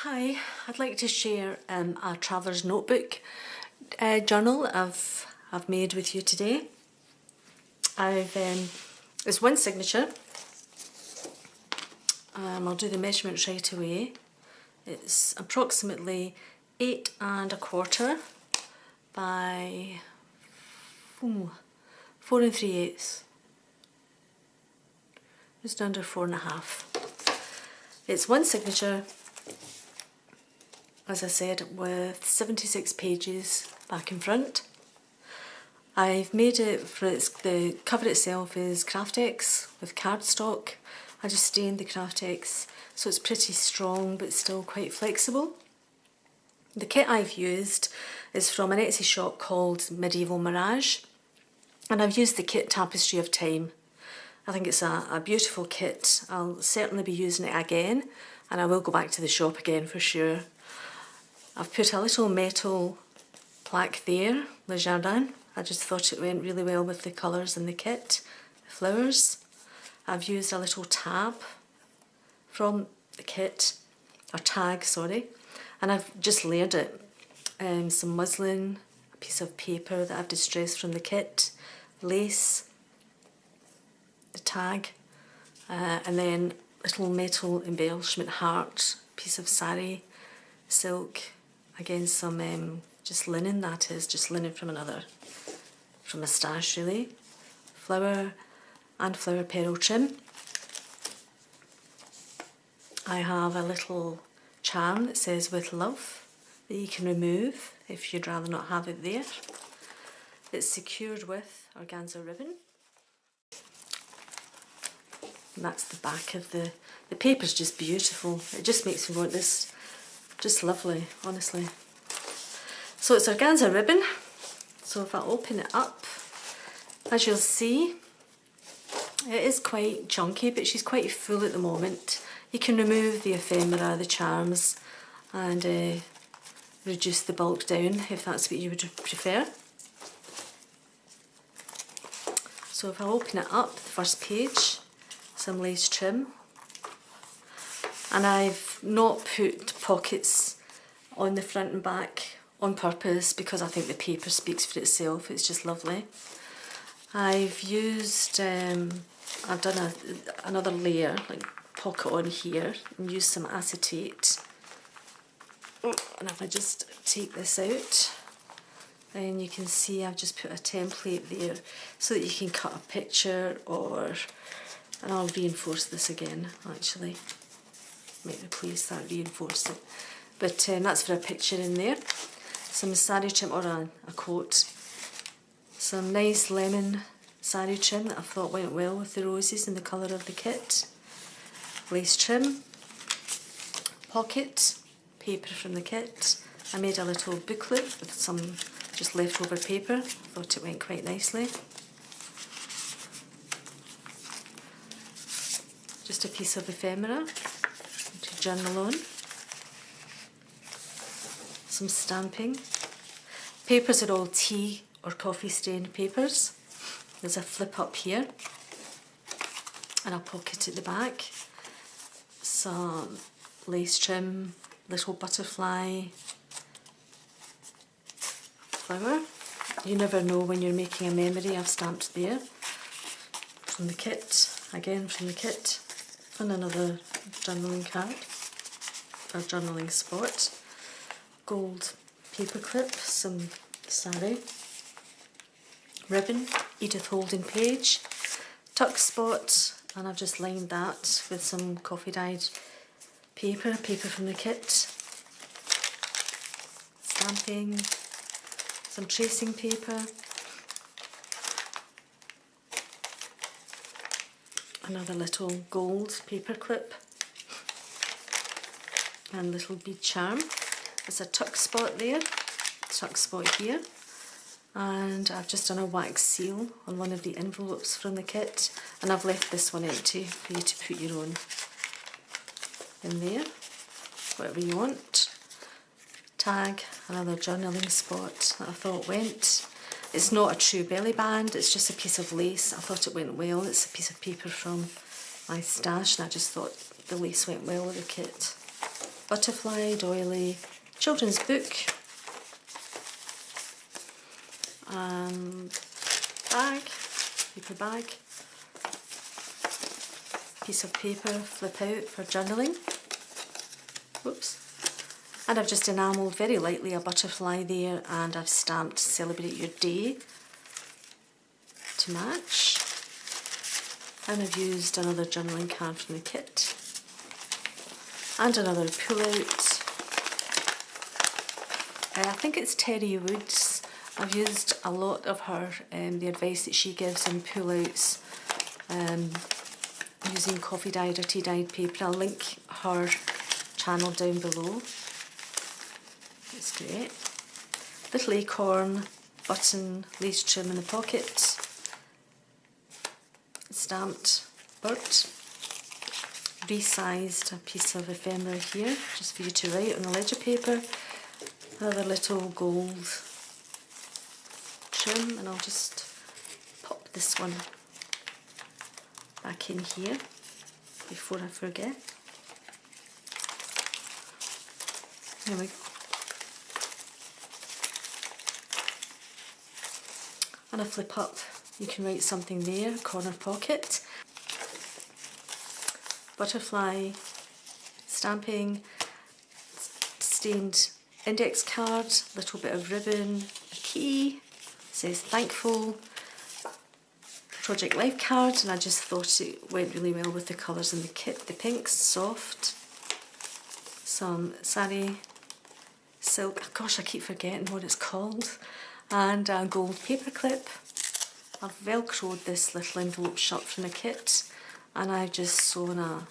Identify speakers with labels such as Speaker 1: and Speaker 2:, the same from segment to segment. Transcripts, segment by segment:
Speaker 1: Hi, I'd like to share a traveller's notebook journal I've made with you today. It's one signature. I'll do the measurements right away. It's approximately 8 1/4 by 4 3/8. Just under 4 1/2. It's one signature, as I said, with 76 pages back and front. I've made it for the cover itself is Craftex with cardstock. I just stained the Craftex so it's pretty strong but still quite flexible. The kit I've used is from an Etsy shop called Medieval Mirage, and I've used the kit Tapestry of Time. I think it's a beautiful kit. I'll certainly be using it again, and I will go back to the shop again for sure. I've put a little metal plaque there, Le Jardin. I just thought it went really well with the colours in the kit, the flowers. I've used a little tab from the kit, or tag, sorry, and I've just layered it. Some muslin, a piece of paper that I've distressed from the kit, lace, the tag, and then little metal embellishment heart, piece of sari, silk, again some just linen, that is, just linen from a stash really, flower and flower petal trim. I have a little charm that says with love that you can remove if you'd rather not have it there. It's secured with organza ribbon. And that's the back of the paper's just beautiful. It just makes me want this, just lovely, honestly. So it's organza ribbon. So if I open it up, as you'll see, it is quite chunky, but she's quite full at the moment. You can remove the ephemera, the charms, and reduce the bulk down if that's what you would prefer. So if I open it up, the first page, some lace trim, and I've not put pockets on the front and back on purpose because I think the paper speaks for itself. It's just lovely. I've used, I've done another layer, like pocket on here, and used some acetate. And if I just take this out, then you can see I've just put a template there so that you can cut a picture, and I'll reinforce this again actually. Might replace that, reinforce it. But that's for a picture in there. Some sari trim, or a coat. Some nice lemon sari trim that I thought went well with the roses and the colour of the kit. Lace trim. Pocket. Paper from the kit. I made a little booklet with some just leftover paper. I thought it went quite nicely. Just a piece of ephemera to journal on. Some stamping. Papers are all tea or coffee stained papers. There's a flip up here and a pocket at the back. Some lace trim, little butterfly, flower. You never know when you're making a memory. I've stamped there. From the kit, again from the kit, and another journaling card, or journaling spot. Gold paper clip, some sari, ribbon, Edith Holden page, tuck spot, and I've just lined that with some coffee dyed paper from the kit, stamping, some tracing paper, another little gold paper clip, and little bead charm. There's a tuck spot there, tuck spot here, and I've just done a wax seal on one of the envelopes from the kit, and I've left this one empty for you to put your own in there, whatever you want. Tag, another journaling spot that I thought went. It's not a true belly band, it's just a piece of lace. I thought it went well. It's a piece of paper from my stash, and I just thought the lace went well with the kit. butterfly doily children's book, bag, paper bag, piece of paper flip out for journaling. Whoops. And I've just enamelled very lightly a butterfly there, and I've stamped Celebrate Your Day to match. And I've used another journaling card from the kit and another pull out. I think it's Terry Woods. I've used a lot of her, the advice that she gives in pull outs, using coffee dyed or tea dyed paper. I'll link her channel down below. It's great. Little acorn, button, lace trim in the pocket, stamped bird, resized a piece of ephemera here just for you to write on the ledger paper, another little gold trim, and I'll just pop this one back in here before I forget. There we go. And a flip up, you can write something there, corner pocket. Butterfly, stamping, stained index card, little bit of ribbon, a key, says thankful, Project Life card, and I just thought it went really well with the colours in the kit. The pink's soft, some sari silk, gosh I keep forgetting what it's called, and a gold paper clip. I've velcroed this little envelope shut from the kit, and I've just sewn a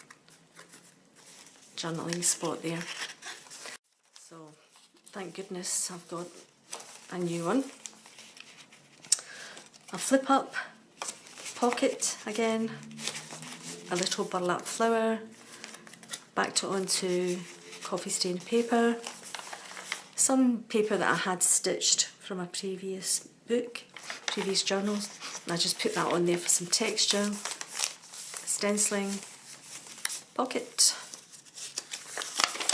Speaker 1: journaling spot there. So thank goodness I've got a new one. A flip up pocket again, a little burlap flower, backed it onto coffee stained paper, some paper that I had stitched from a previous book, previous journals, and I just put that on there for some texture. Stenciling pocket,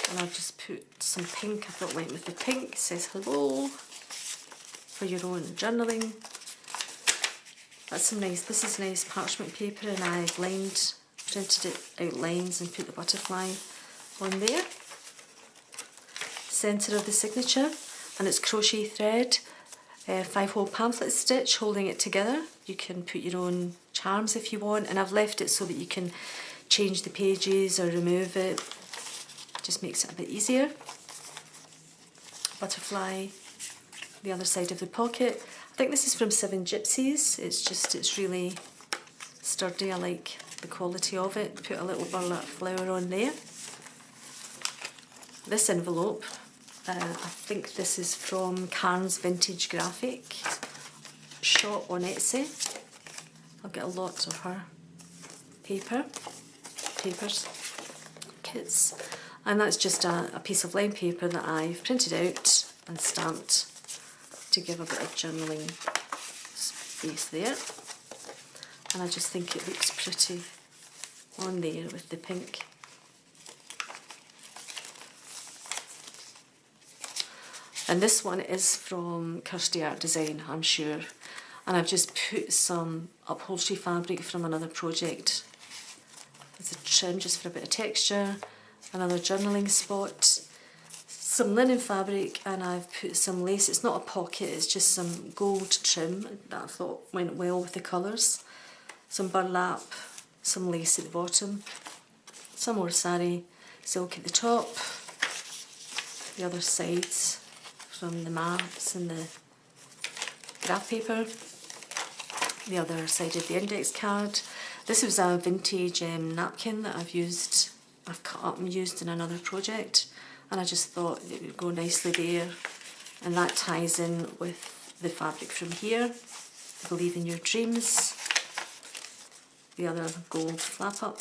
Speaker 1: and I've just put some pink. I thought went with the pink. It says hello for your own journaling. That's some nice, this is nice parchment paper, and I've printed it out lines and put the butterfly on there. Centre of the signature, and it's crochet thread, 5-hole pamphlet stitch holding it together. You can put your own charms if you want, and I've left it so that you can change the pages or remove it. Just makes it a bit easier. Butterfly, the other side of the pocket. I think this is from 7 Gypsies. It's really sturdy. I like the quality of it. Put a little burlap flower on there. This envelope, I think this is from Cairns Vintage Graphic shop on Etsy. I've got a lot of her papers, kits, and that's just a piece of line paper that I've printed out and stamped to give a bit of journaling space there, and I just think it looks pretty on there with the pink. And this one is from Kirsty Art Design, I'm sure, and I've just put some upholstery fabric from another project as a trim just for a bit of texture, another journaling spot, some linen fabric, and I've put some lace. It's not a pocket, it's just some gold trim that I thought went well with the colours. Some burlap, some lace at the bottom, some more sari silk at the top, the other sides from the maps and the graph paper, the other side of the index card. This was a vintage napkin that I've cut up and used in another project, and I just thought it would go nicely there, and that ties in with the fabric from here, Believe in Your Dreams, the other gold flap up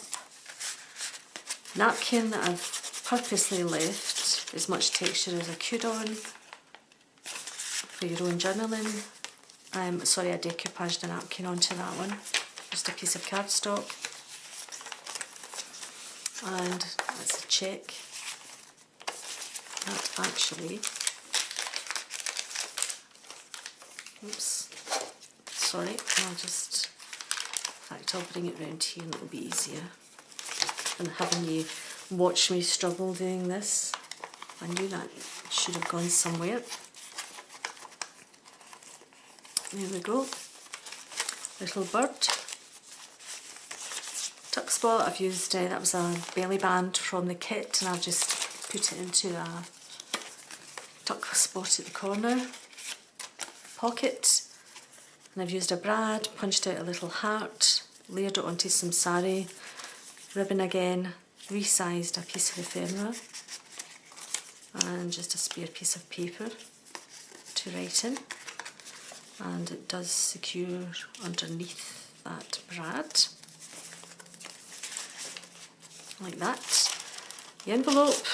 Speaker 1: napkin that I've purposely left as much texture as I could on for your own journaling. Sorry, I decoupaged a napkin onto that one, just a piece of cardstock, and that's a check that actually, oops, sorry, I'll just, in fact I'll bring it round here and it'll be easier than having you watch me struggle doing this. I knew that should have gone somewhere. There we go. Little bird. Tuck spot, I've used, that was a belly band from the kit and I've just put it into a tuck spot at the corner. Pocket, and I've used a brad, punched out a little heart, layered it onto some sari, ribbon again, resized a piece of ephemera, and just a spare piece of paper to write in, and it does secure underneath that brad, like that. The envelope,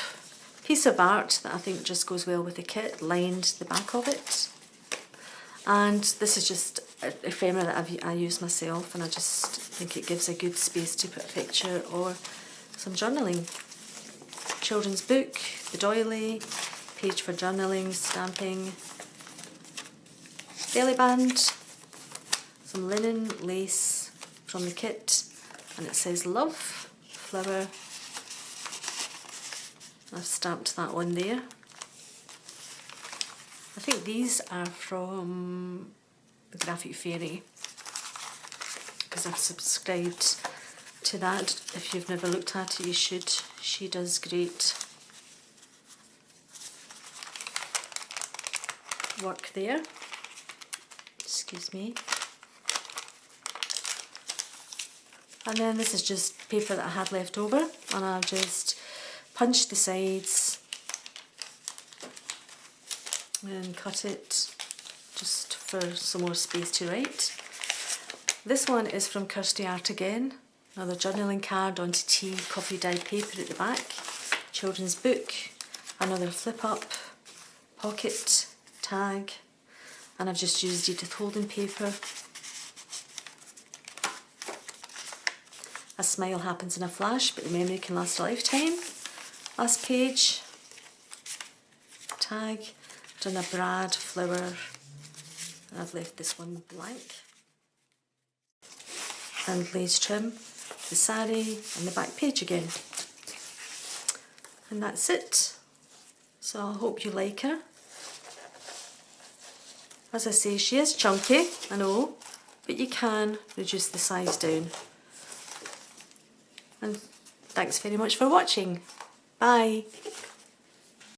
Speaker 1: piece of art that I think just goes well with the kit, lined the back of it. And this is just ephemera that I use myself, and I just think it gives a good space to put a picture or some journaling. Children's book, the doily, page for journaling, stamping, belly band, some linen, lace from the kit, and it says love, flower. I've stamped that on there. I think these are from the Graphic Fairy, because I've subscribed to that. If you've never looked at it, you should. She does great work there. Excuse me. And then this is just paper that I had left over, and I've just punched the sides and cut it just for some more space to write. This one is from Kirsty Art again, another journaling card onto tea, coffee dyed paper at the back, children's book, another flip up, pocket, tag, and I've just used Edith Holden paper. A smile happens in a flash, but the memory can last a lifetime. Last page, tag, done a brad, flower, and I've left this one blank. And lace trim, the sari, and the back page again. And that's it. So I hope you like her. As I say, she is chunky, I know, but you can reduce the size down. And thanks very much for watching. Bye.